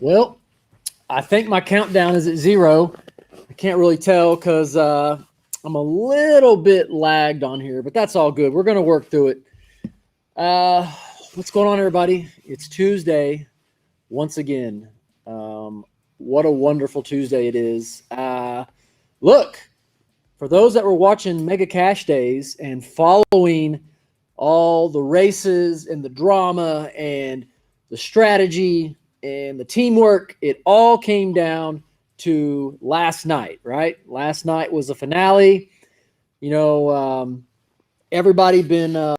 Well, I think my countdown is at 0. I can't really tell because I'm a little bit lagged on here, but that's all good. We're going to work through it. Uh, what's going on, everybody? It's Tuesday once again. What a wonderful Tuesday it is. Look, for those that were watching Mega Cash Days and following all the races and the drama and the strategy and the teamwork, it all came down to last night, right? Last night was the finale. You know, everybody been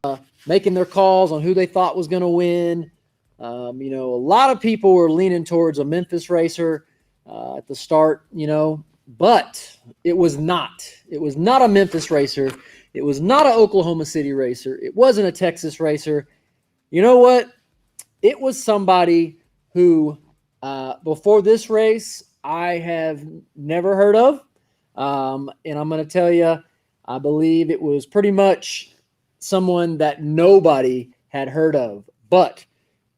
making their calls on who they thought was going to win. A lot of people were leaning towards a Memphis racer at the start, but it was not. It was not a Memphis racer. It was not an Oklahoma City racer. It wasn't a Texas racer. You know what? It was somebody who, before this race, I have never heard of. And I'm going to tell you, I believe it was pretty much someone that nobody had heard of. But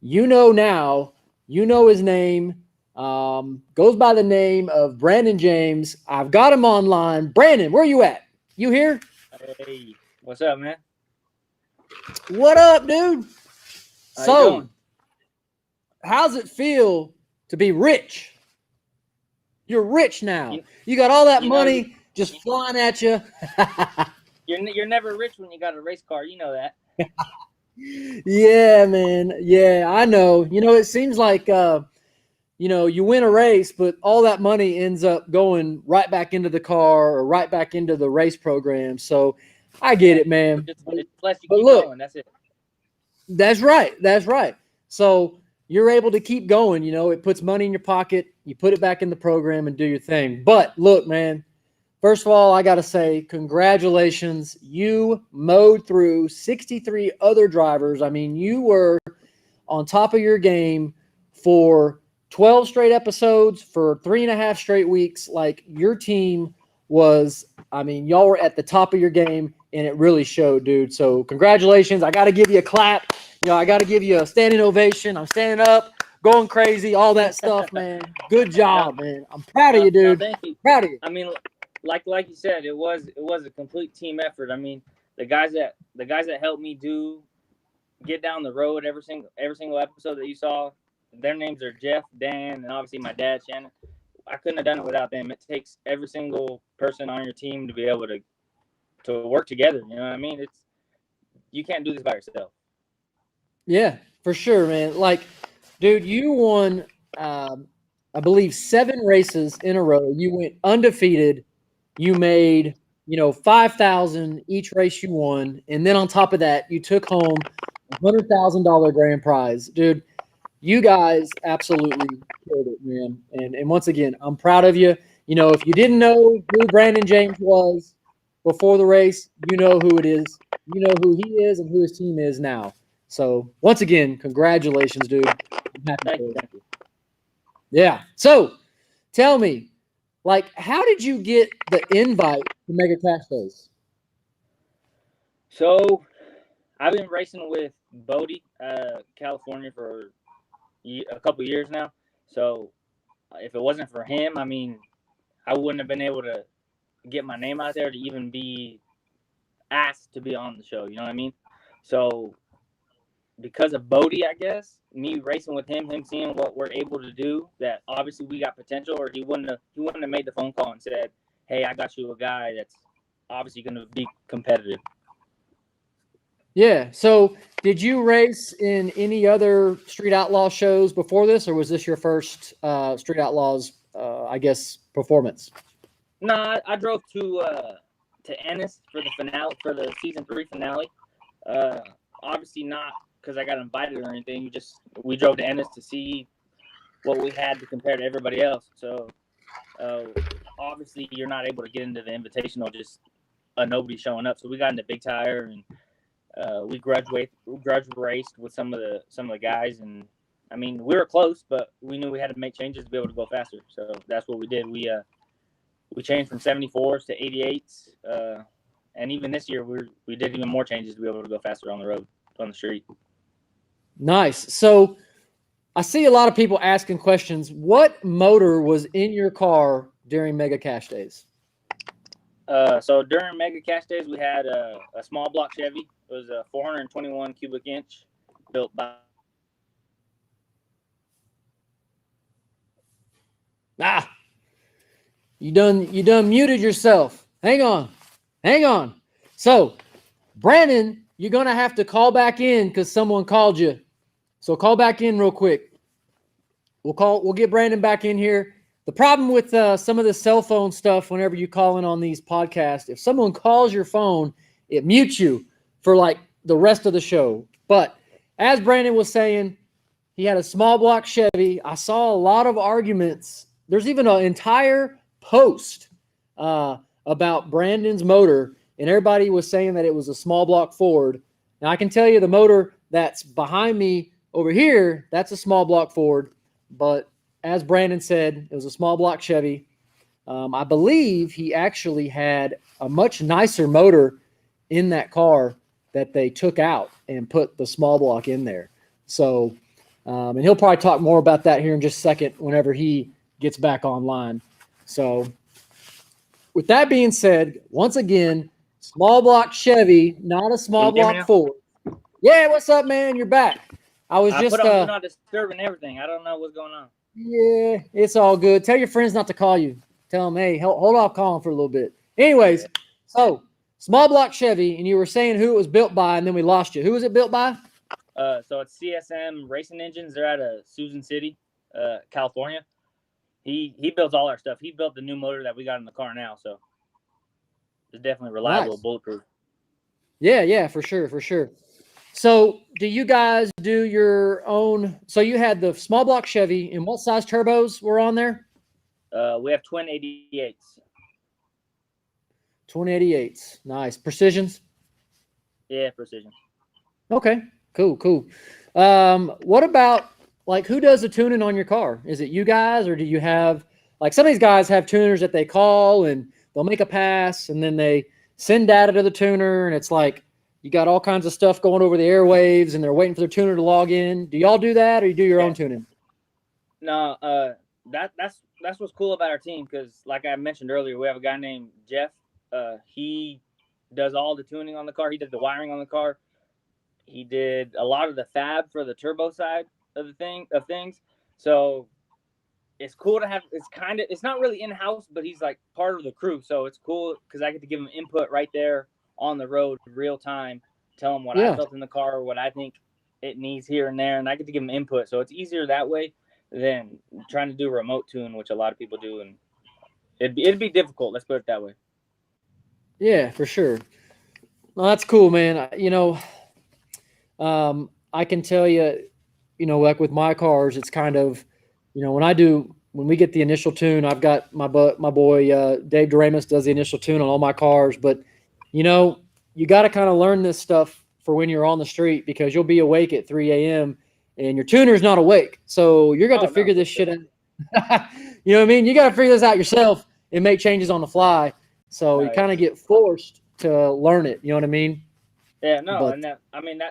now, his name. Goes by the name of Brandon James. I've got him online. Brandon, where you at? You here? Hey, what's up, man? What up, dude? How you doing? How's it feel to be rich? You're rich now. You got all that money just flying at you. You're never rich when you got a race car. You know that. Yeah, man. Yeah, I know. It seems like you win a race, but all that money ends up going right back into the car or right back into the race program. So I get it, man. It's less you keep going. That's it. That's right. That's right. So you're able to keep going. It puts money in your pocket. You put it back in the program and do your thing. But look, man, first of all, I got to say congratulations. You mowed through 63 other drivers. I mean, you were on top of your game for 12 straight episodes, for 3.5 straight weeks. Like, your team was, y'all were at the top of your game, and it really showed, dude. So congratulations. I got to give you a clap. I got to give you a standing ovation. I'm standing up, going crazy, all that stuff, man. Good job, man. I'm proud of you, dude. Thank you. Proud of you. I mean, like you said, it was a complete team effort. I mean, the guys that helped me get down the road every single episode that you saw, their names are Jeff, Dan, and obviously my dad, Shannon. I couldn't have done it without them. It takes every single person on your team to be able to work together. You know what I mean? You can't do this by yourself. Yeah, for sure, man. Like, dude, you won, I believe, 7 races in a row. You went undefeated. You made, 5,000 each race you won, and then on top of that, you took home $100,000 grand prize, dude. You guys absolutely killed it, man. And once again, I'm proud of you. If you didn't know who Brandon James was before the race, you know who it is. You know who he is and who his team is now. So once again, congratulations, dude. Thank you. Yeah. So tell me, how did you get the invite to Mega Cash Days? So I've been racing with Bodie, California, for a couple years now. So if it wasn't for him, I wouldn't have been able to get my name out there to even be asked to be on the show. You know what I mean? So because of Bodie, I guess, me racing with him seeing what we're able to do, that obviously we got potential, or he wouldn't have made the phone call and said, "Hey, I got you a guy that's obviously going to be competitive." Yeah. So did you race in any other Street Outlaw shows before this, or was this your first Street Outlaws, performance? No, I drove to Ennis for the finale, for the season 3 finale. Obviously not because I got invited or anything. We drove to Ennis to see what we had to compare to everybody else. So obviously you're not able to get into the invitational just nobody showing up. So we got into Big Tire, and we grudge raced with some of the guys, and we were close, but we knew we had to make changes to be able to go faster. So that's what we did. We changed from 74s to 88s, and even this year we did even more changes to be able to go faster on the road, on the street. Nice. So I see a lot of people asking questions. What motor was in your car during Mega Cash Days? So during Mega Cash Days, we had a small block Chevy. It was a 421 cubic inch built by. Ah, you done muted yourself. Hang on. So, Brandon, you're gonna have to call back in because someone called you. So call back in real quick. We'll get Brandon back in here. The problem with some of the cell phone stuff, whenever you call in on these podcasts, if someone calls your phone, it mutes you for like the rest of the show. But as Brandon was saying, he had a small block Chevy. I saw a lot of arguments. There's even an entire post about Brandon's motor, and everybody was saying that it was a small block Ford. Now I can tell you the motor that's behind me over here, that's a small block Ford. But as Brandon said, it was a small block Chevy. I believe he actually had a much nicer motor in that car that they took out and put the small block in there. So, and he'll probably talk more about that here in just a second whenever he gets back online. So, with that being said, once again, small block Chevy, not a small block Ford. Yeah, what's up, man? You're back. I put on do not disturb and everything. I don't know what's going on. Yeah, it's all good. Tell your friends not to call you. Tell them, hey, hold off calling for a little bit. Anyways, so small block Chevy, and you were saying who it was built by, and then we lost you. Who was it built by? So it's CSM Racing Engines. They're out of Susan City, California. He builds all our stuff. He built the new motor that we got in the car now, so it's definitely reliable, Nice. bulletproof. Yeah, for sure. So, do you guys do your own? So, you had the small block Chevy, and what size turbos were on there? We have twin 88s. Twin 88s. Nice. Precisions? Yeah, precision. Okay, cool. What about, like, who does the tuning on your car? Is it you guys, or do you have, like, some of these guys have tuners that they call, and they'll make a pass, and then they send data to the tuner, and it's like, you got all kinds of stuff going over the airwaves, and they're waiting for their tuner to log in. Do y'all do that, or you do your own tuning? No, that's what's cool about our team, because like I mentioned earlier, we have a guy named Jeff. He does all the tuning on the car. He did the wiring on the car. He did a lot of the fab for the turbo side of things. So it's cool to have. It's not really in house, but he's like part of the crew. So it's cool because I get to give him input right there on the road, real time. Tell him what I felt in the car, what I think it needs here and there, and I get to give him input. So it's easier that way than trying to do a remote tune, which a lot of people do, and it'd be difficult. Let's put it that way. Yeah, for sure. Well, that's cool, man. I can tell you, like with my cars, it's kind of, when we get the initial tune, I've got my boy Dave Doremus does the initial tune on all my cars, but you got to kind of learn this stuff for when you're on the street, because you'll be awake at 3 a.m. and your tuner's not awake, so you're going to figure this shit out. You know what I mean? You got to figure this out yourself and make changes on the fly. So you kind of get forced to learn it. You know what I mean? Yeah, no, and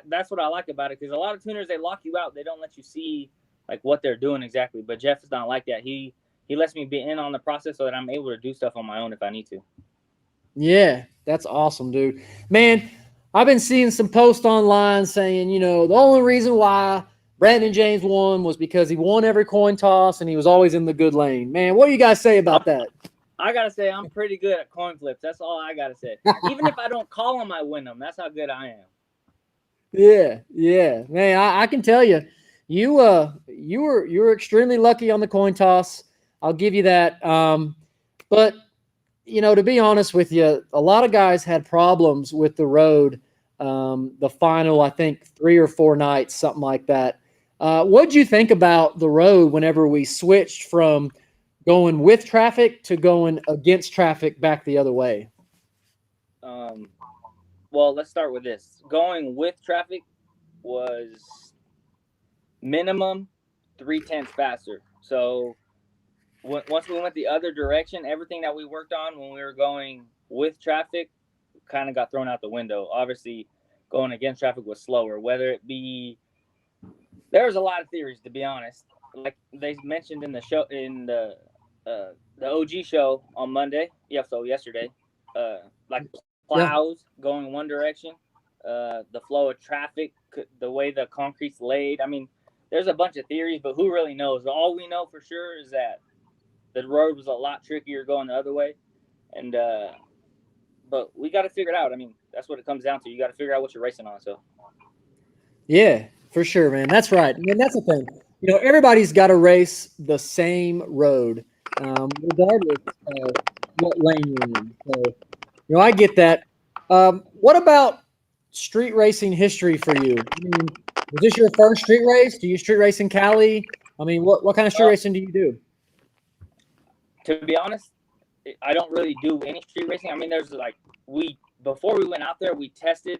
that's what I like about it, because a lot of tuners, they lock you out. They don't let you see like what they're doing exactly. But Jeff is not like that. He lets me be in on the process so that I'm able to do stuff on my own if I need to. Yeah, that's awesome, dude. Man, I've been seeing some posts online saying, the only reason why Brandon James won was because he won every coin toss and he was always in the good lane. Man, what do you guys say about that? I got to say, I'm pretty good at coin flips. That's all I got to say. Even if I don't call them, I win them. That's how good I am. Yeah. Man, I can tell you, you were extremely lucky on the coin toss. I'll give you that. But, to be honest with you, a lot of guys had problems with the road the final, I think, 3 or 4 nights, something like that. What'd you think about the road whenever we switched from going with traffic to going against traffic back the other way? Well, let's start with this. Going with traffic was minimum 0.3 faster. So once we went the other direction, everything that we worked on when we were going with traffic kind of got thrown out the window. Obviously, going against traffic was slower, whether it be There's a lot of theories, to be honest. Like they mentioned in the show, in the OG show on Monday. Yeah, so yesterday. Like Yeah. plows going one direction, the flow of traffic, the way the concrete's laid. I mean, there's a bunch of theories, but who really knows? All we know for sure is that the road was a lot trickier going the other way, and but we got to figure it out. I mean, that's what it comes down to. You got to figure out what you're racing on. So Yeah, for sure, man. That's right. And that's the thing. Everybody's got to race the same road, regardless of what lane you're in. So, I get that. What about street racing history for you? I mean, was this your first street race? Do you street race in Cali? I mean, what kind of street racing do you do? to be honest, I don't really do any street racing. I mean, there's like before we went out there, we tested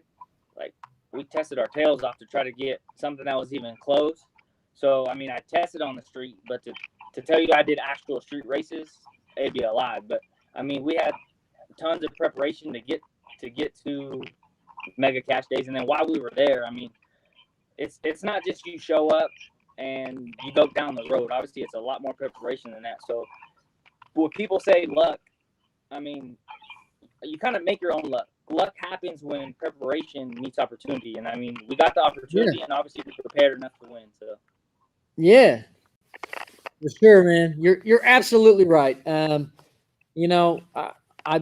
our tails off to try to get something that was even close. So I mean, I tested on the street, but to tell you I did actual street races, it'd be a lie. But I mean, we had tons of preparation to get to Mega Cash Days, and then while we were there, I mean, it's not just you show up and you go down the road. Obviously, it's a lot more preparation than that. So when people say luck, I mean, you kind of make your own luck. Luck happens when preparation meets opportunity, and I mean, we got the opportunity, and obviously we prepared enough to win. So, yeah, for sure, man. You're absolutely right. I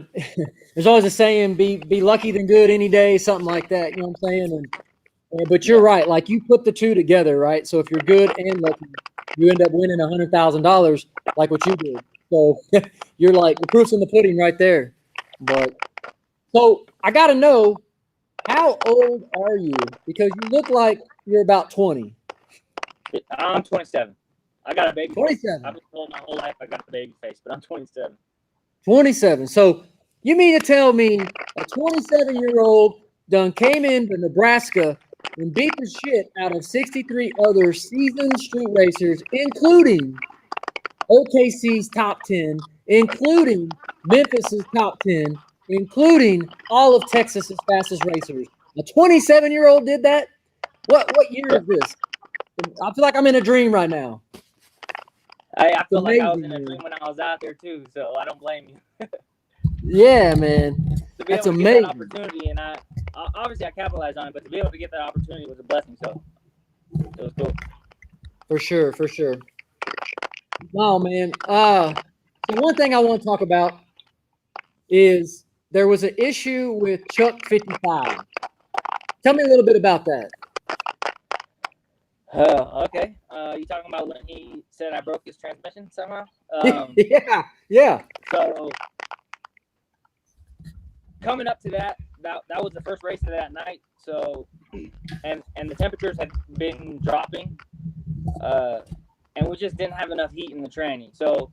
there's always a saying, be lucky than good any day, something like that. You know what I'm saying? But you're right. Like you put the two together, right? So if you're good and lucky, you end up winning $100,000, like what you did. So you're like the proof's in the pudding right there. But so I got to know, how old are you? Because you look like you're about 20. I'm 27. I got a baby 27. face. I've been told my whole life I got a baby face, but I'm 27. 27. So you mean to tell me a 27-year-old done came into Nebraska and beat the shit out of 63 other seasoned street racers, including OKC's top 10, including Memphis's top 10, including all of Texas's fastest racers. A 27-year-old did that? What year is this? I feel like I'm in a dream right now. I feel like I was in a dream when I was out there too, so I don't blame you. Yeah, man. To be That's able to amazing. get that opportunity, and obviously I capitalized on it, but to be able to get that opportunity was a blessing. So it was cool. For sure, for sure. Wow, man. So one thing I want to talk about is there was an issue with Chuck 55. Tell me a little bit about that. Okay. You talking about when he said I broke his transmission somehow? Yeah. So coming up to that was the first race of that night. So and the temperatures had been dropping, and we just didn't have enough heat in the tranny. So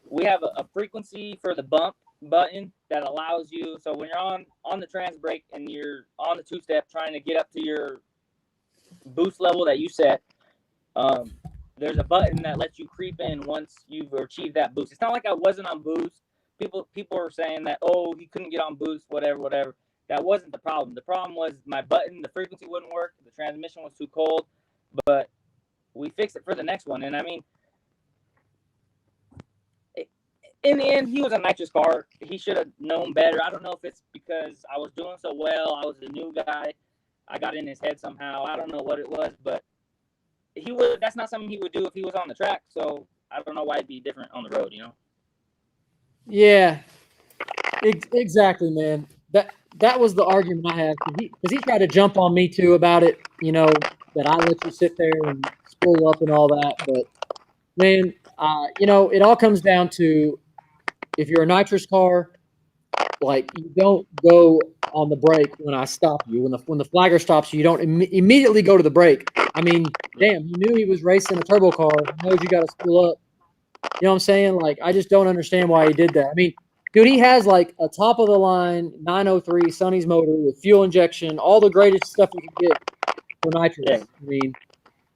we have a frequency for the bump button that allows you. So when you're on the trans brake and you're on the two-step trying to get up to your boost level that you set, there's a button that lets you creep in once you've achieved that boost. It's not like I wasn't on boost. People are saying that, oh, he couldn't get on boost, whatever. That wasn't the problem. The problem was my button, the frequency wouldn't work, the transmission was too cold, but we fixed it for the next one. And I mean, in the end, he was a nitrous car. He should have known better. I don't know if it's because I was doing so well, I was a new guy, I got in his head somehow. I don't know what it was, but that's not something he would do if he was on the track. So I don't know why it'd be different on the road, you know? Yeah, exactly, man. That was the argument I had, because he tried to jump on me too about it, that I let you sit there and spool up and all that. But man, it all comes down to, if you're a nitrous car, like, you don't go on the brake when I stop you. When the flagger stops you, you don't immediately go to the brake. I mean, damn, he knew he was racing a turbo car. He knows you got to spool up. You know what I'm saying? Like, I just don't understand why he did that. I mean, dude, he has like a top of the line 903 Sonny's motor with fuel injection, all the greatest stuff you can get for nitrous. Yeah. I mean,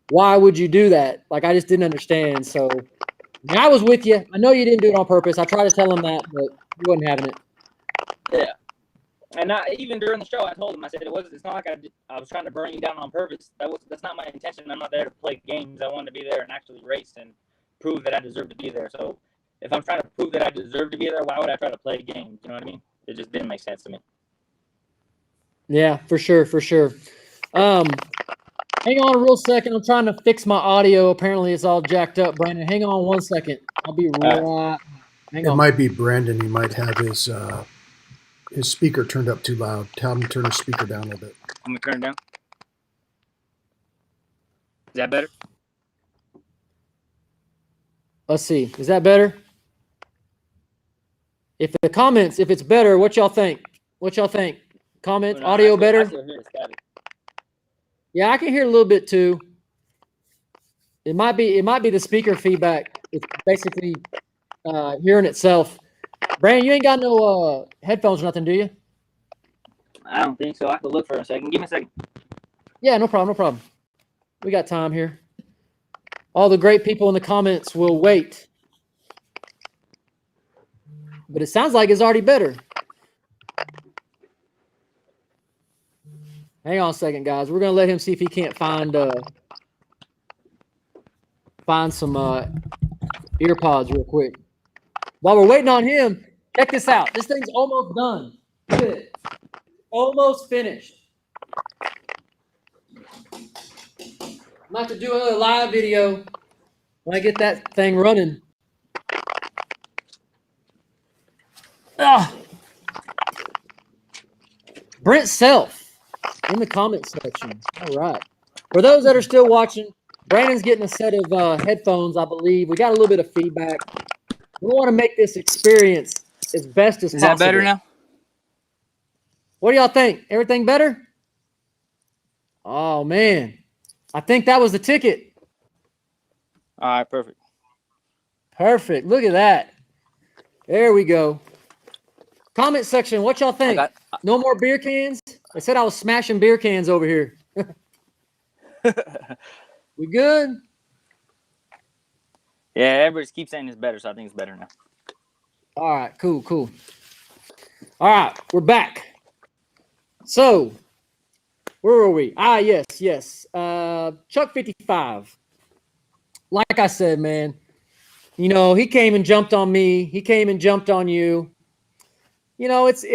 why would you do that? Like, I just didn't understand. So, I mean, I was with you. I know you didn't do it on purpose. I tried to tell him that, but he wasn't having it. Yeah. And even during the show, I told him, I said, it's not like I was trying to burn you down on purpose. That's not my intention. I'm not there to play games. I wanted to be there and actually race and prove that I deserve to be there. So if I'm trying to prove that I deserve to be there, why would I try to play games? You know what I mean? It just didn't make sense to me. Yeah, for sure, for sure. Hang on a real second. I'm trying to fix my audio. Apparently, it's all jacked up. Brandon, hang on 1 second. I'll be right. Hang It on. might be Brandon. He might have his speaker turned up too loud. Tell him to turn his speaker down a little bit. I'm gonna turn it down. Is that better? Let's see. Is that better? If it's better, what y'all think? What y'all think? Comments, audio better? I still hear static. Yeah, I can hear a little bit too. It might be the speaker feedback. It's basically hearing itself. Brandon, you ain't got no headphones or nothing, do you? I don't think so. I have to look for a second. Give me a second. Yeah, no problem, no problem. We got time here. All the great people in the comments will wait. But it sounds like it's already better. Hang on a second, guys. We're going to let him see if he can't find some ear pods real quick. While we're waiting on him, check this out. This thing's almost done. Look at it. Almost finished. I'm about to do another live video when I get that thing running. Ah. Brent Self in the comments section. All right. For those that are still watching, Brandon's getting a set of headphones, I believe. We got a little bit of feedback. We want to make this experience as best as possible. Is that better now? What do y'all think? Everything better? Oh, man. I think that was the ticket. All right, perfect. Perfect. Look at that. There we go. Comment section, what y'all think? No more beer cans? They said I was smashing beer cans over here. We good? Yeah, everybody keeps saying it's better, so I think it's better now. All right, cool, cool. All right, we're back. So, where were we? Yes. Chuck 55. Like I said, man, you know, he came and jumped on me. He came and jumped on you. You know, it's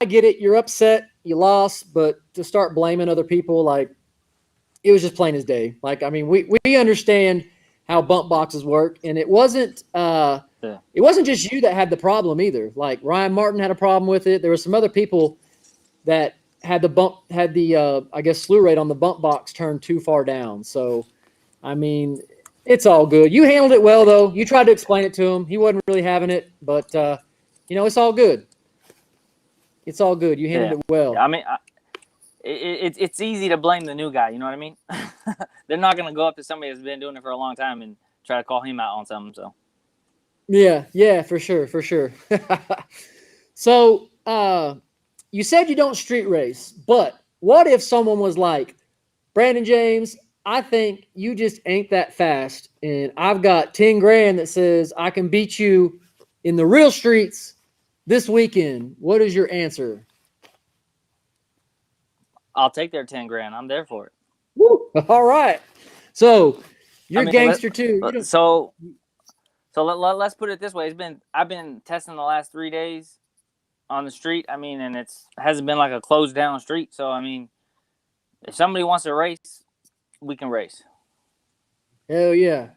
I get it. You're upset. You lost, but to start blaming other people, like, it was just plain as day. Like, I mean, we understand how bump boxes work, and it wasn't just you that had the problem either. Like, Ryan Martin had a problem with it. There were some other people that had the I guess slew rate on the bump box turned too far down. So, I mean, it's all good. You handled it well, though. You tried to explain it to him. He wasn't really having it, but you know, it's all good. It's all good. You handled it well. I mean, it's easy to blame the new guy. You know what I mean? They're not going to go up to somebody that's been doing it for a long time and try to call him out on something. So. Yeah, for sure. So, you said you don't street race, but what if someone was like, Brandon James, I think you just ain't that fast, and I've got 10 grand that says I can beat you in the real streets this weekend. What is your answer? I'll take their 10 grand. I'm there for it. Woo! All right. So you're gangster too. So let's put it this way. I've been testing the last 3 days on the street. I mean, and it hasn't been like a closed down street. So I mean, if somebody wants to race, we can race. Hell yeah.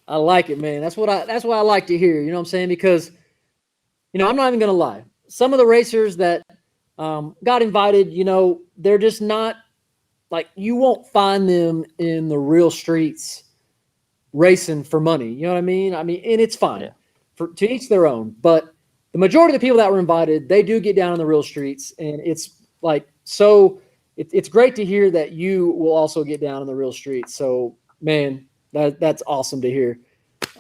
I like it, man. That's what I like to hear. You know what I'm saying? Because, you know, I'm not even gonna lie. Some of the racers that got invited, you know, they're just not like, you won't find them in the real streets racing for money. You know what I mean? I mean, and it's fine. Yeah. To each their own. But the majority of the people that were invited, they do get down in the real streets, and it's like, so it's great to hear that you will also get down in the real streets. So, man, that's awesome to hear.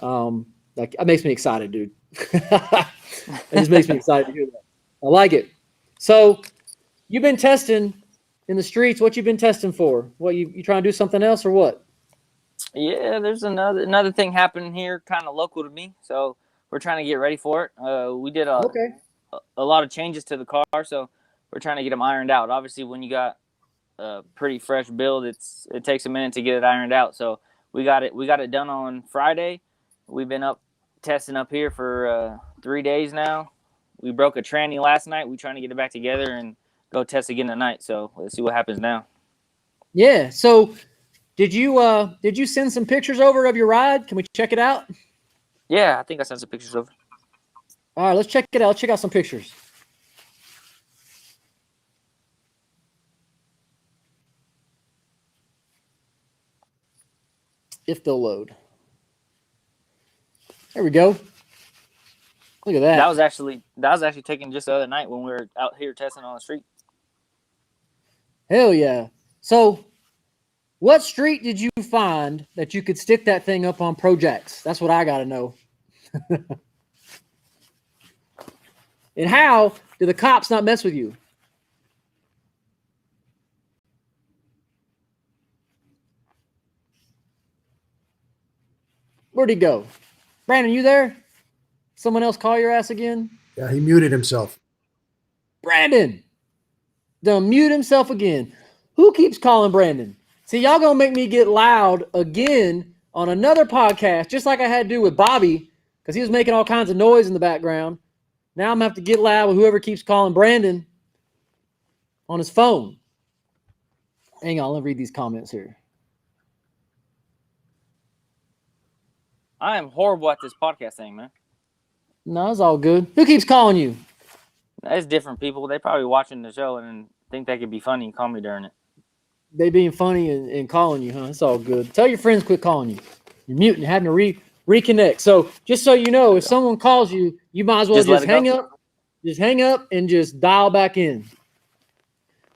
Like, it makes me excited, dude. It just makes me excited to hear that. I like it. So, you've been testing in the streets. What you been testing for? What, you trying to do something else or what? Yeah, there's another thing happening here, kind of local to me. So we're trying to get ready for it. We did a lot of changes to the car, so we're trying to get them ironed out. Obviously, when you got a pretty fresh build, it takes a minute to get it ironed out. So we got it done on Friday. We've been up testing up here for 3 days now. We broke a tranny last night. We're trying to get it back together and go test again tonight. So let's see what happens now. Yeah. So did you send some pictures over of your ride? Can we check it out? Yeah, I think I sent some pictures over. All right, let's check it out. Let's check out some pictures. If they'll load. There we go. Look at that. That was actually taken just the other night when we were out here testing on the street. Hell yeah. So what street did you find that you could stick that thing up on Projects? That's what I got to know. And how do the cops not mess with you? Where'd he go? Brandon, you there? Someone else call your ass again? Yeah, he muted himself. Brandon! Done mute himself again. Who keeps calling Brandon? See, y'all gonna make me get loud again on another podcast, just like I had to do with Bobby, because he was making all kinds of noise in the background. Now I'm gonna have to get loud with whoever keeps calling Brandon on his phone. Hang on, let me read these comments here. I am horrible at this podcast thing, man. No, it's all good. Who keeps calling you? It's different people. They probably watching the show and think they could be funny and call me during it. They being funny and calling you, huh? It's all good. Tell your friends quit calling you. You're muting, having to reconnect. So just so you know, if someone calls you, you might as well just hang up. Just hang up and just dial back in.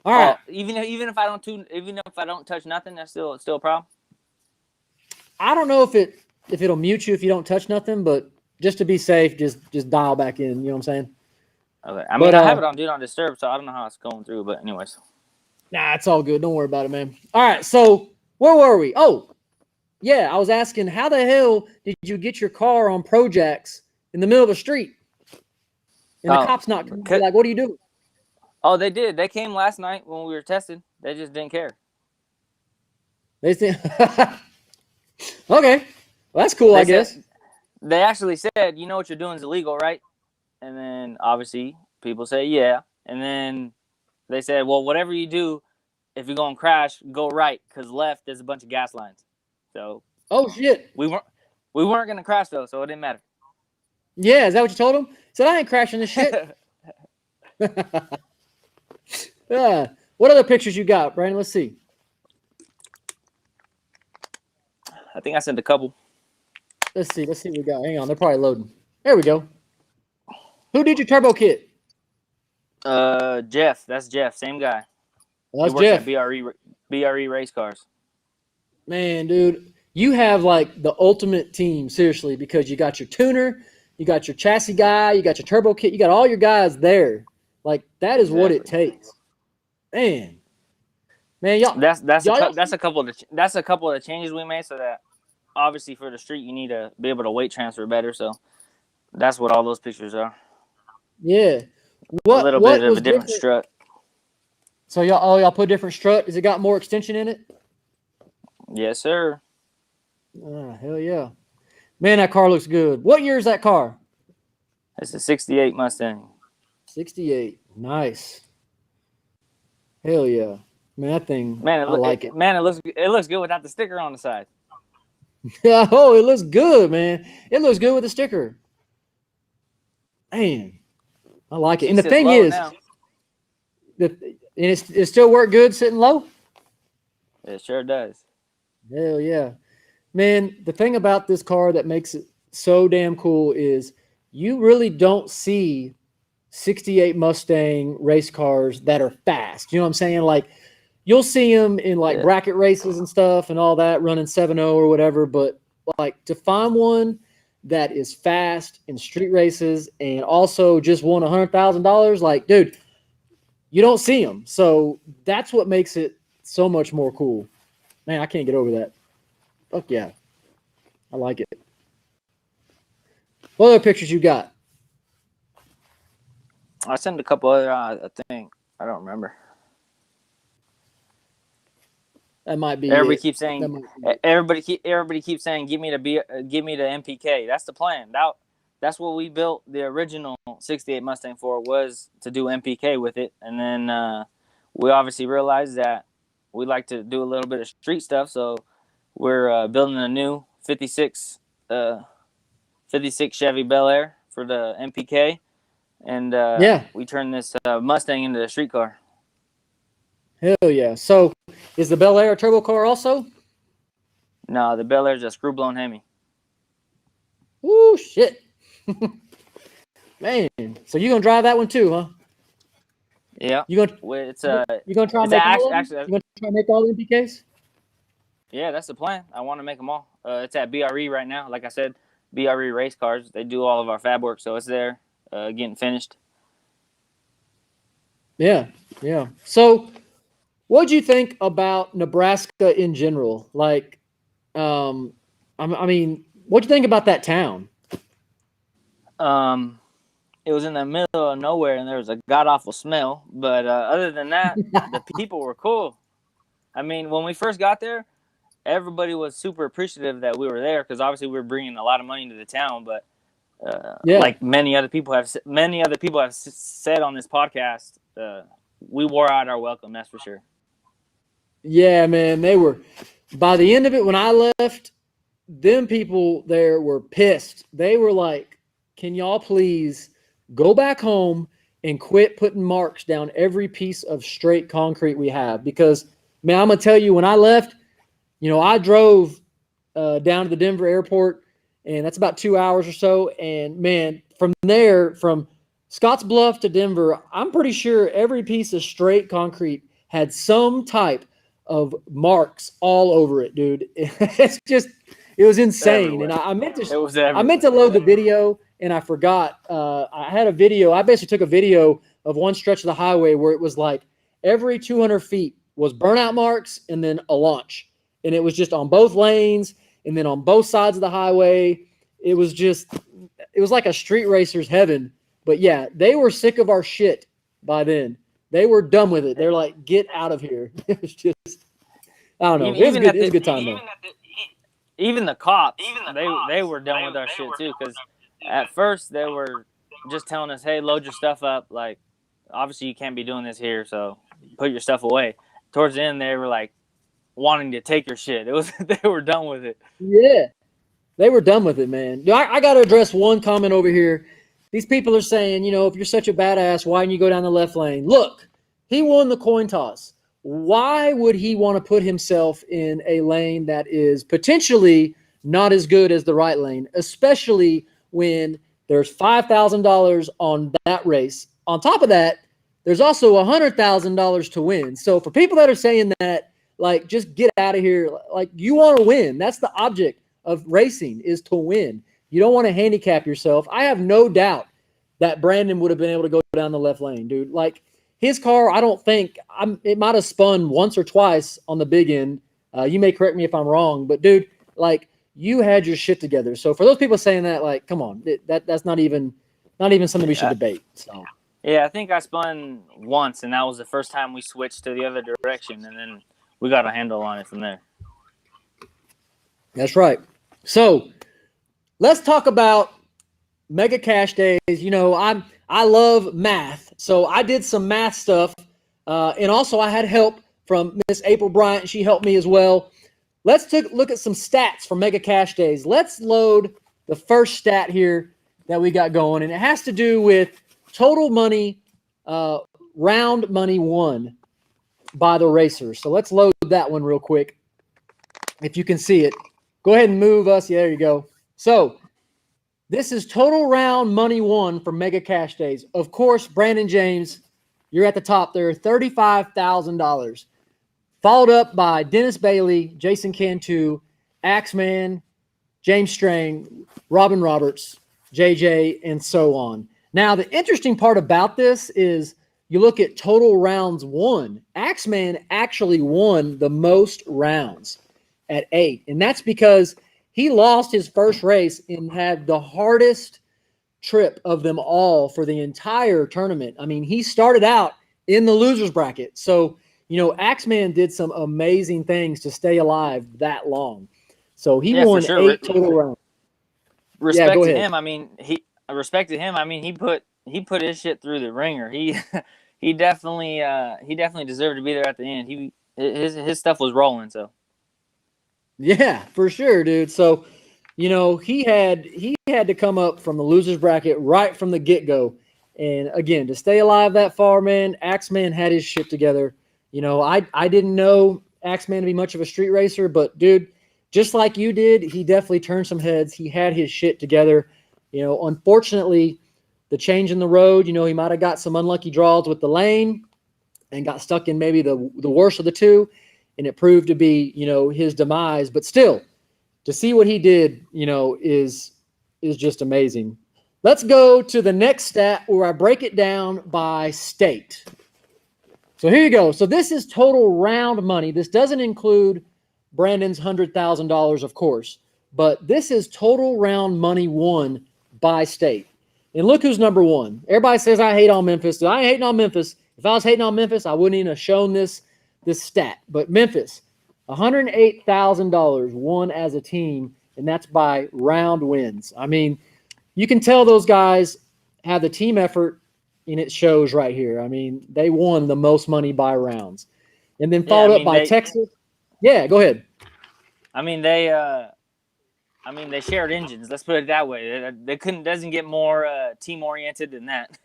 All right. Even if I don't touch nothing, that's still a problem. I don't know if it'll mute you if you don't touch nothing, but just to be safe, just dial back in. You know what I'm saying? Okay. I mean, I have it on Do Not Disturb, so I don't know how it's going through. But anyways. Nah, it's all good. Don't worry about it, man. All right, so where were we? Oh, yeah, I was asking, how the hell did you get your car on Projects in the middle of the street? And the cops not coming? Like, what are you doing? Oh, they did. They came last night when we were testing. They just didn't care. They said, okay, well, that's cool, I guess. They actually said, you know what you're doing is illegal, right? And then, obviously, people say, yeah. And then they said, well, whatever you do, if you're going to crash, go right, because left, there's a bunch of gas lines. So, oh, shit. We weren't going to crash, though, so it didn't matter. Yeah, is that what you told them? Said, I ain't crashing this shit. What other pictures you got, Brandon? Let's see. I think I sent a couple. Let's see what we got. Hang on, they're probably loading. There we go. Who did your turbo kit? Jeff. That's Jeff. Same guy. That's Jeff. BRE race cars. Man, dude, you have like the ultimate team, seriously, because you got your tuner, you got your chassis guy, you got your turbo kit, you got all your guys there. Like that is what it takes. Man, y'all. That's a couple of the changes we made, so that obviously for the street you need to be able to weight transfer better. So that's what all those pictures are. Yeah. A little bit of a different strut. So y'all put a different strut. Has it got more extension in it? Yes, sir. Hell yeah. Man, that car looks good. What year is that car? It's a 68 Mustang. 68. Nice. Hell yeah. Man, that thing, I like it. Man, it looks good without the sticker on the side. Yeah, oh, it looks good, man. It looks good with the sticker. Man, I like it. And the thing is, it still work good sitting low? It sure does. Hell yeah. Man, the thing about this car that makes it so damn cool is you really don't see 68 Mustang race cars that are fast. You know what I'm saying? Like, you'll see them in like bracket races and stuff and all that, running 7.0 or whatever. But like to find one that is fast in street races and also just won $100,000, like, dude, you don't see them. So that's what makes it so much more cool. Man, I can't get over that. Fuck yeah. I like it. What other pictures you got? I sent a couple other, I think. I don't remember. That might be. Everybody it. keeps That saying. might be it. Everybody keeps saying, "Give me the MPK." That's the plan. That's what we built the original '68 Mustang for, was to do MPK with it, and then we obviously realized that we like to do a little bit of street stuff, so we're building a new 56 Chevy Bel Air for the MPK, and Yeah. we turned this Mustang into a street car. Hell yeah. So is the Bel Air a turbo car also? No, the Bel Air's a screw blown Hemi. Ooh, shit. Man. So you gonna drive that one too, huh? Yeah, You gonna it's you gonna try and it's make all of them? actually You gonna try and make all the MPKs? yeah, that's the plan. I want to make them all. It's at BRE right now. Like I said, BRE Race Cars. They do all of our fab work, so it's there, getting finished. Yeah, yeah. So what'd you think about Nebraska in general? Like, I mean, what'd you think about that town? It was in the middle of nowhere, and there was a god awful smell. But other than that, the people were cool. I mean, when we first got there, everybody was super appreciative that we were there, because obviously we were bringing a lot of money into the town. But Yeah. like many other people have said on this podcast, we wore out our welcome. That's for sure. Yeah, man, they were. By the end of it, when I left, them people there were pissed. They were like, "Can y'all please go back home and quit putting marks down every piece of straight concrete we have?" Because, man, I'm gonna tell you, when I left, I drove down to the Denver airport, and that's about 2 hours or so. And man, from there, from Scottsbluff to Denver, I'm pretty sure every piece of straight concrete had some type of marks all over it, dude. It was insane. Everywhere. And I meant to, It was I everywhere. meant to load the video, and I forgot. I had a video. I basically took a video of one stretch of the highway where it was like every 200 feet was burnout marks and then a launch. And it was just on both lanes and then on both sides of the highway. It was like a street racer's heaven. But yeah, they were sick of our shit by then. They were done with it. They're like, get out of here. It was just, I don't know. It was good. It was a good time though. Even the cops, they were done with our shit too, because at first they were just telling us, "Hey, load your stuff up. Like, obviously you can't be doing this here, so put your stuff away." Towards the end, they were like wanting to take your shit. They were done with it. Yeah, they were done with it, man. I got to address one comment over here. These people are saying, if you're such a badass, why didn't you go down the left lane? Look, he won the coin toss. Why would he want to put himself in a lane that is potentially not as good as the right lane, especially when there's $5,000 on that race? On top of that, there's also $100,000 to win. So for people that are saying that, like, just get out of here, like, you want to win. That's the object of racing, is to win. You don't want to handicap yourself. I have no doubt that Brandon would have been able to go down the left lane, dude. Like, his car, I don't think it might have spun once or twice on the big end. You may correct me if I'm wrong, but dude, like, you had your shit together. So for those people saying that, like, come on, that's not even something we should debate. So yeah, I think I spun once, and that was the first time we switched to the other direction, and then we got a handle on it from there. that's right. So let's talk about Mega Cash Days. I love math, so I did some math stuff, and also I had help from Miss April Bryant. She helped me as well. Let's look at some stats for Mega Cash Days. Let's load the first stat here that we got going, and it has to do with total money, round money won by the racers. So let's load that one real quick. If you can see it, go ahead and move us. Yeah, there you go. So this is total round money won for Mega Cash Days. Of course, Brandon James, you're at the top there, $35,000. Followed up by Dennis Bailey, Jason Cantu, Axeman, James Strang, Robin Roberts, JJ, and so on. Now, the interesting part about this is you look at total rounds won. Axeman actually won the most rounds at 8, and that's because he lost his first race and had the hardest trip of them all for the entire tournament. I mean, he started out in the losers bracket. So, Axeman did some amazing things to stay alive that long. So he Yeah, for won sure. 8 total rounds. Respect go to ahead. him. I mean, I respected him. I mean, he put his shit through the ringer. He definitely deserved to be there at the end. His stuff was rolling. So Yeah, for sure, dude. So, he had to come up from the losers bracket right from the get-go. And again, to stay alive that far, man, Axeman had his shit together. I didn't know Axeman to be much of a street racer, but dude, just like you did, he definitely turned some heads. He had his shit together. Unfortunately, the change in the road, he might have got some unlucky draws with the lane and got stuck in maybe the worst of the two, and it proved to be, his demise. But still, to see what he did, is just amazing. Let's go to the next stat where I break it down by state. So here you go. So this is total round money. This doesn't include Brandon's $100,000, of course, but this is total round money won by state. And look who's number one. Everybody says I hate on Memphis. I ain't hating on Memphis. If I was hating on Memphis, I wouldn't even have shown this stat. But Memphis, $108,000 won as a team, and that's by round wins. I mean, you can tell those guys have the team effort, and it shows right here. I mean, they won the most money by rounds. And then followed up by Texas. Yeah, go ahead. I mean, they shared engines. Let's put it that way. They doesn't get more team oriented than that.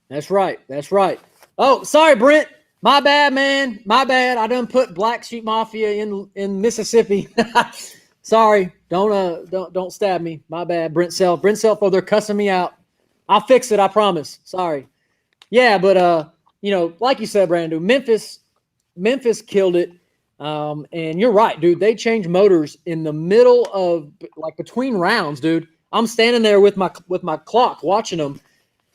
That's right. Oh, sorry, Brent. My bad, man. My bad. I done put Black Sheep Mafia in Mississippi. Sorry. Don't stab me. My bad. Brent Self. Oh, they're cussing me out. I'll fix it. I promise. Sorry. Yeah, but like you said, Brandon, Memphis killed it. And you're right, dude. They changed motors in the middle of between rounds, dude. I'm standing there with my clock watching them,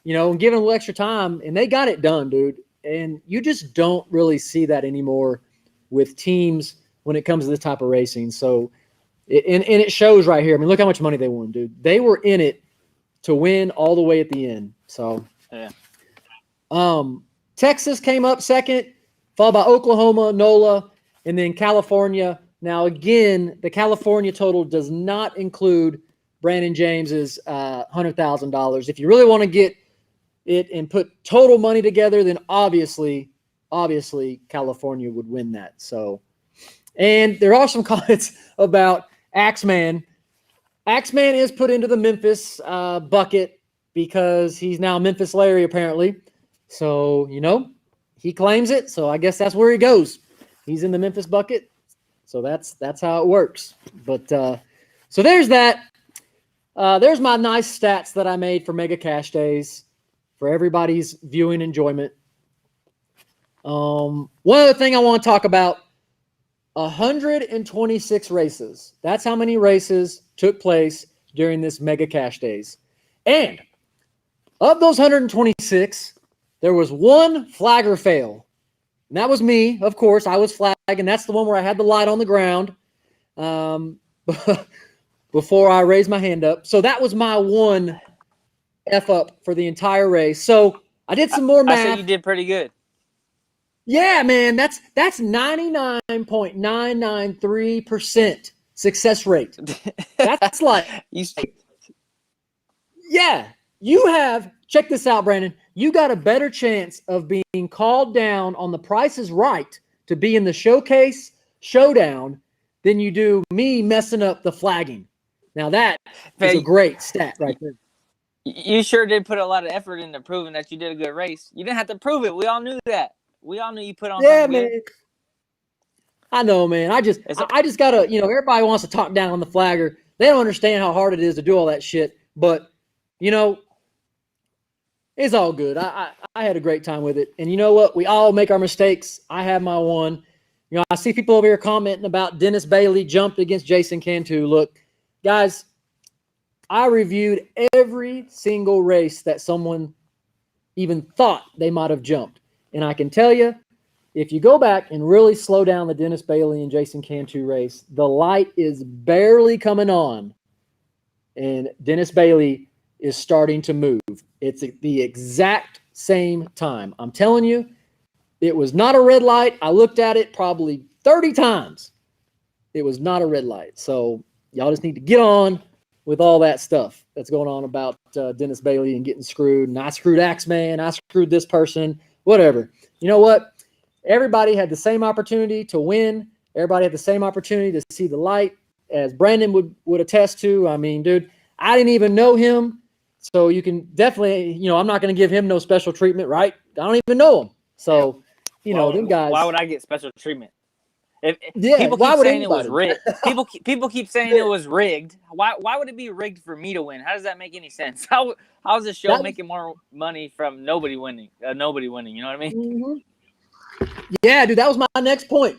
and giving a little extra time, and they got it done, dude. And you just don't really see that anymore with teams when it comes to this type of racing. So, and it shows right here. I mean, look how much money they won, dude. They were in it to win all the way at the end. So, yeah. Texas came up second, followed by Oklahoma, NOLA, and then California. Now, again, the California total does not include Brandon James's $100,000. If you really want to get it and put total money together, then obviously California would win that. So, and there are some comments about Axeman. Axeman is put into the Memphis bucket because he's now Memphis Larry, apparently. So, he claims it. So I guess that's where he goes. He's in the Memphis bucket. So that's how it works. But so there's that. There's my nice stats that I made for Mega Cash Days for everybody's viewing enjoyment. One other thing I want to talk about, 126 races. That's how many races took place during this Mega Cash Days. And of those 126, there was one flagger fail. And that was me, of course. I was flagging. That's the one where I had the light on the ground before I raised my hand up. So that was my one F up for the entire race. So I did some more math. I say you did pretty good. Yeah, man. That's 99.993% success rate. That's like yeah. You have, check this out, Brandon. You got a better chance of being called down on The Price is Right to be in the showcase showdown than you do me messing up the flagging. Now that is a great stat right there. You sure did put a lot of effort into proving that you did a good race. You didn't have to prove it. We all knew that. We all knew you put on something man. Good. I know, man. I just gotta, everybody wants to talk down on the flagger. They don't understand how hard it is to do all that shit. But, it's all good. I had a great time with it. And you know what? We all make our mistakes. I have my one. I see people over here commenting about Dennis Bailey jumped against Jason Cantu. Look, guys, I reviewed every single race that someone even thought they might have jumped. And I can tell you, if you go back and really slow down the Dennis Bailey and Jason Cantu race, the light is barely coming on. And Dennis Bailey is starting to move. It's the exact same time. I'm telling you, it was not a red light. I looked at it probably 30 times. It was not a red light. So y'all just need to get on with all that stuff that's going on about Dennis Bailey and getting screwed. And I screwed Axeman. I screwed this person, whatever. You know what? Everybody had the same opportunity to win. Everybody had the same opportunity to see the light, as Brandon would attest to. I mean, dude, I didn't even know him. So you can definitely, I'm not going to give him no special treatment, right? I don't even know him. So, them guys. Why would I get special treatment? If people keep saying it was rigged, people keep saying it was rigged. Why would it be rigged for me to win? How does that make any sense? How is the show making more money from nobody winning? Nobody winning. You know what I mean? Mm-hmm. Yeah, dude, that was my next point.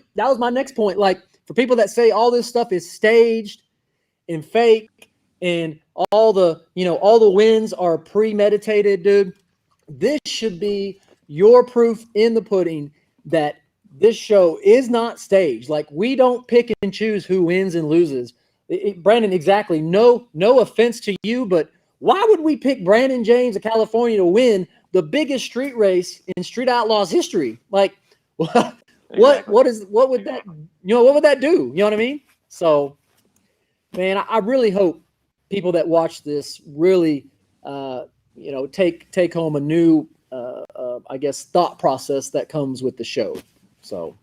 Like, for people that say all this stuff is staged and fake and all the wins are premeditated, dude, this should be your proof in the pudding that this show is not staged. Like, we don't pick and choose who wins and loses. Brandon, exactly. No offense to you, but why would we pick Brandon James of California to win the biggest street race in Street Outlaws history? Like, what would that do? You know what I mean? So, man, I really hope people that watch this really, take home a new, thought process that comes with the show. So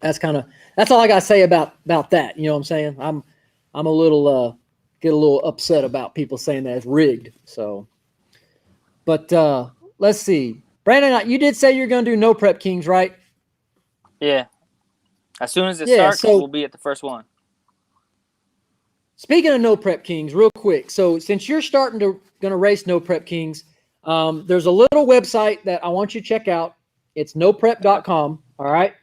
that's all I got to say about that. You know what I'm saying? I'm a little, get a little upset about people saying that it's rigged. So, but let's see. Brandon, you did say you're going to do No Prep Kings, right? Yeah. As soon as it starts, we'll be at the first one. Speaking of No Prep Kings, real quick. So since you're going to race No Prep Kings, there's a little website that I want you to check out. It's noprep.com. All right.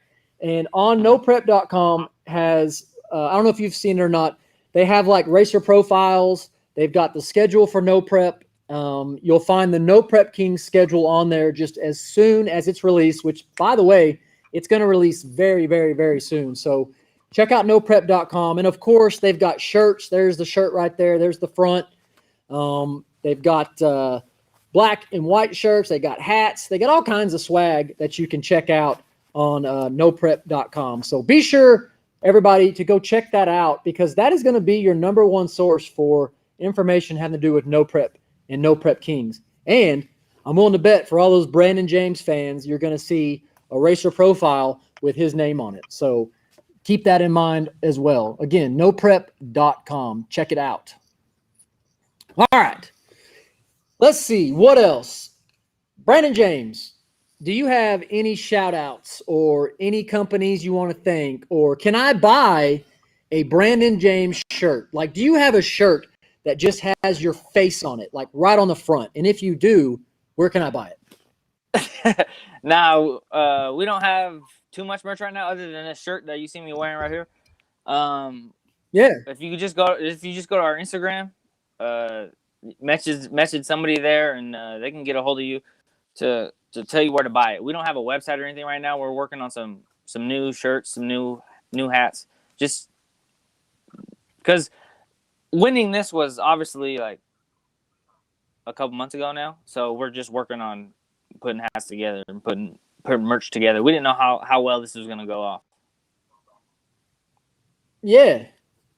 And on noprep.com has, I don't know if you've seen it or not, they have like racer profiles. They've got the schedule for No Prep. You'll find the No Prep Kings schedule on there just as soon as it's released, which, by the way, it's going to release very, very, very soon. So check out noprep.com. And, of course, they've got shirts. There's the shirt right there. There's the front. They've got black and white shirts. They got hats. They got all kinds of swag that you can check out on noprep.com. So be sure, everybody, to go check that out, because that is going to be your number one source for information having to do with No Prep and No Prep Kings. And I'm willing to bet for all those Brandon James fans, you're going to see a racer profile with his name on it. So keep that in mind as well. Again, noprep.com. Check it out. All right. Let's see. What else? Brandon James, do you have any shout outs or any companies you want to thank? Or can I buy a Brandon James shirt? Like, do you have a shirt that just has your face on it, like right on the front? And if you do, where can I buy it? Now, we don't have too much merch right now other than this shirt that you see me wearing right here. Yeah. If you just go to our Instagram, message somebody there, and they can get a hold of you to tell you where to buy it. We don't have a website or anything right now. We're working on some new shirts, some new hats, just because winning this was obviously like a couple months ago now. So we're just working on putting hats together and putting merch together. We didn't know how well this was going to go off. Yeah,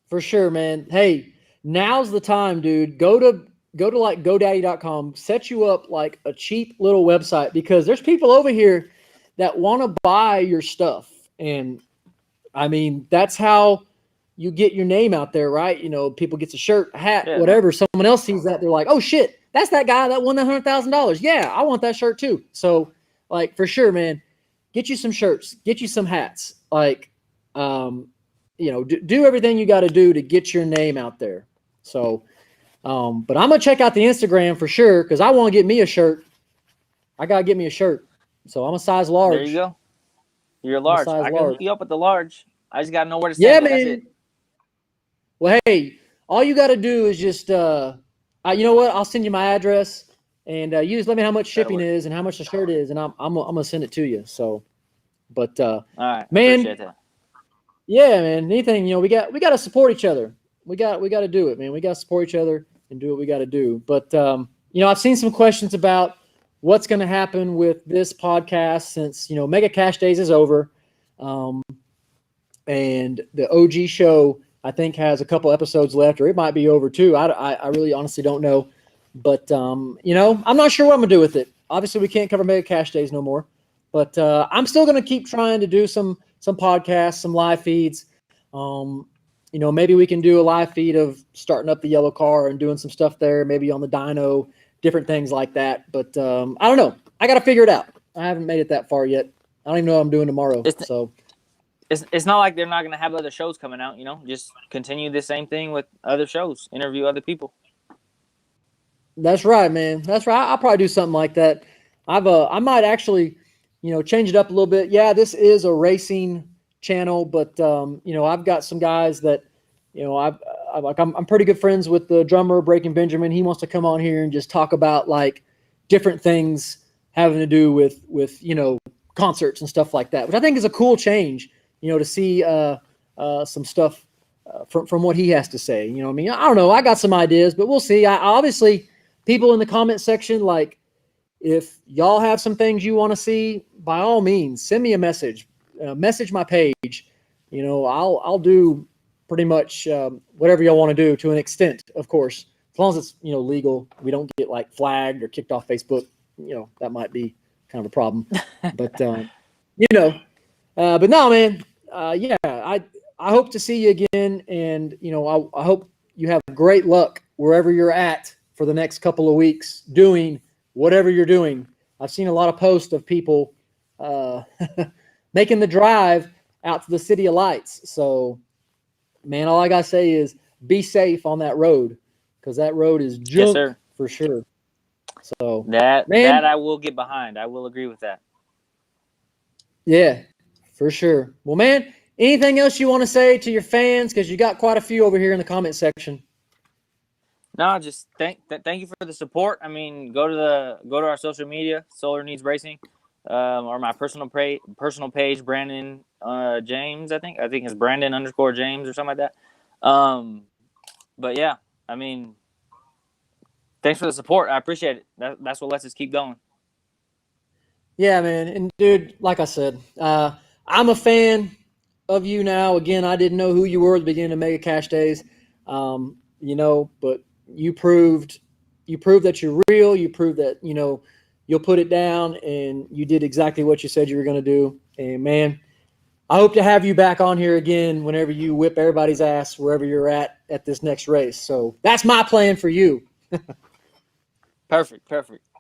for sure, man. Hey, now's the time, dude. Go to like GoDaddy.com, set you up like a cheap little website, because there's people over here that want to buy your stuff. And I mean, that's how you get your name out there, right? People get a shirt, a hat, whatever. Someone else sees that. They're like, oh shit, that's that guy that won that $100,000. Yeah, I want that shirt too. So like, for sure, man, get you some shirts, get you some hats, like, do everything you got to do to get your name out there. So, but I'm going to check out the Instagram for sure, because I want to get me a shirt. I got to get me a shirt. So I'm a size large. There you go. You're large. I can hook you up with the large. I just got to know where to send it. Man. That's it. Well, hey, all you got to do is just, you know what? I'll send you my address, and you just let me know how much shipping is and how much the shirt is, and I'm going to send it to you. So, but, all right, man, appreciate that. Yeah, man, anything, we got to support each other. We got to do it, man. We got to support each other and do what we got to do. But, I've seen some questions about what's going to happen with this podcast since, Mega Cash Days is over. And the OG show, I think, has a couple episodes left, or it might be over too. I really honestly don't know. But, I'm not sure what I'm going to do with it. Obviously, we can't cover Mega Cash Days no more. But I'm still going to keep trying to do some podcasts, some live feeds. Maybe we can do a live feed of starting up the yellow car and doing some stuff there, maybe on the dyno, different things like that. But I don't know. I got to figure it out. I haven't made it that far yet. I don't even know what I'm doing tomorrow. It's not like they're not going to have other shows coming out, just continue the same thing with other shows, interview other people. That's right, man. That's right. I'll probably do something like that. I might actually, change it up a little bit. Yeah, this is a racing channel, but I've got some guys that, I'm pretty good friends with the drummer Breaking Benjamin. He wants to come on here and just talk about like different things having to do with concerts and stuff like that, which I think is a cool change, to see some stuff from what he has to say. I mean, I don't know. I got some ideas, but we'll see. Obviously, people in the comment section, like, if y'all have some things you want to see, by all means, send me a message. Message my page. I'll do pretty much whatever y'all want to do, to an extent, of course, as long as it's legal. We don't get like flagged or kicked off Facebook. That might be kind of a problem. But but no, man. Yeah, I hope to see you again, and I hope you have great luck wherever you're at for the next couple of weeks doing whatever you're doing. I've seen a lot of posts of people making the drive out to the City of Lights. So, man, all I gotta say is be safe on that road, because that road is junk for sure. So that I will get behind. I will agree with that. Yeah, for sure. Well, man, anything else you want to say to your fans? Because you got quite a few over here in the comment section. No, just thank you for the support. I mean, go to our social media, Solar Needs Racing, or my personal page, Brandon James. I think it's Brandon_James or something like that. But yeah, I mean, thanks for the support. I appreciate it. That's what lets us keep going. Yeah, man. And dude, like I said, I'm a fan of you now. Again, I didn't know who you were at the beginning of Mega Cash Days, but you proved that you're real. You proved that, you'll put it down, and you did exactly what you said you were going to do. And man, I hope to have you back on here again whenever you whip everybody's ass wherever you're at this next race. So that's my plan for you. Perfect.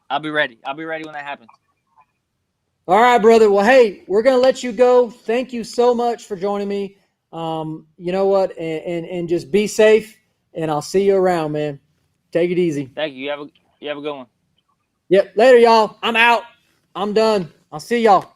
I'll be ready when that happens. All right, brother. Well, hey, we're going to let you go. Thank you so much for joining me. You know what? And just be safe, and I'll see you around, man. Take it easy. Thank you. You have a good one. Yep. Later, y'all. I'm out. I'm done. I'll see y'all.